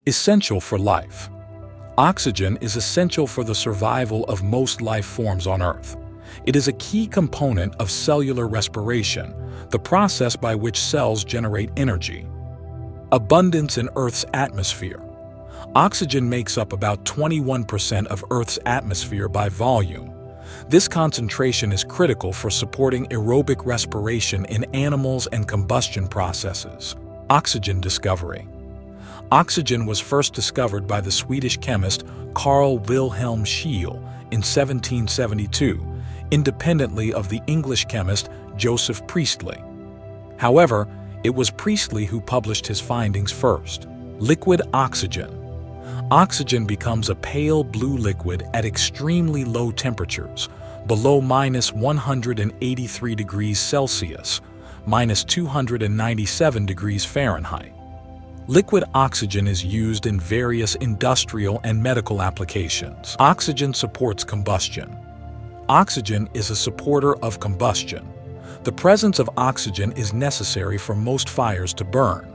Essential for life. Oxygen is essential for the survival of most life forms on Earth. It is a key component of cellular respiration, the process by which cells generate energy. Abundance in Earth's atmosphere. Oxygen makes up about 21% of Earth's atmosphere by volume. This concentration is critical for supporting aerobic respiration in animals and combustion processes. Oxygen discovery. Oxygen was first discovered by the Swedish chemist Carl Wilhelm Scheele in 1772, independently of the English chemist Joseph Priestley. However, it was Priestley who published his findings first. Liquid oxygen. Oxygen becomes a pale blue liquid at extremely low temperatures, below -183 degrees Celsius, -297 degrees Fahrenheit. Liquid oxygen is used in various industrial and medical applications. Oxygen supports combustion. Oxygen is a supporter of combustion. The presence of oxygen is necessary for most fires to burn.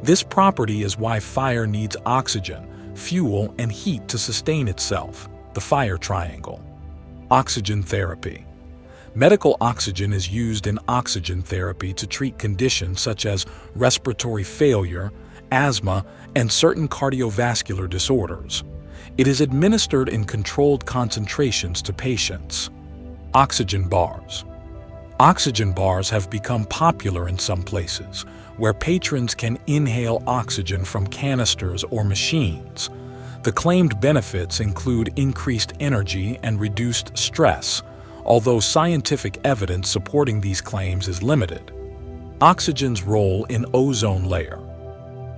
This property is why fire needs oxygen, fuel, and heat to sustain itself, the fire triangle. Oxygen therapy. Medical oxygen is used in oxygen therapy to treat conditions such as respiratory failure, asthma, and certain cardiovascular disorders. It is administered in controlled concentrations to patients. Oxygen bars. Oxygen bars have become popular in some places, where patrons can inhale oxygen from canisters or machines. The claimed benefits include increased energy and reduced stress, although scientific evidence supporting these claims is limited. Oxygen's role in ozone layer.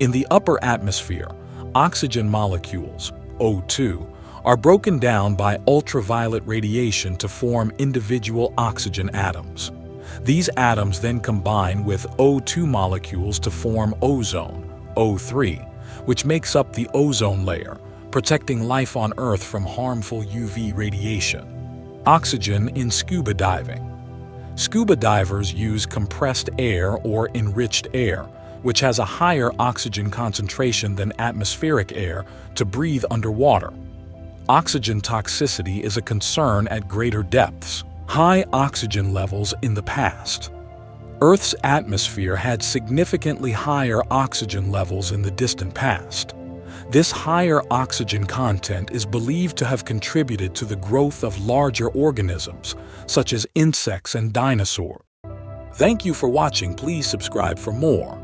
In the upper atmosphere, oxygen molecules, O2, are broken down by ultraviolet radiation to form individual oxygen atoms. These atoms then combine with O2 molecules to form ozone, O3, which makes up the ozone layer, protecting life on Earth from harmful UV radiation. Oxygen in scuba diving. Scuba divers use compressed air or enriched air, which has a higher oxygen concentration than atmospheric air, to breathe underwater. Oxygen toxicity is a concern at greater depths. High oxygen levels in the past. Earth's atmosphere had significantly higher oxygen levels in the distant past. This higher oxygen content is believed to have contributed to the growth of larger organisms, such as insects and dinosaurs. Thank you for watching. Please subscribe for more.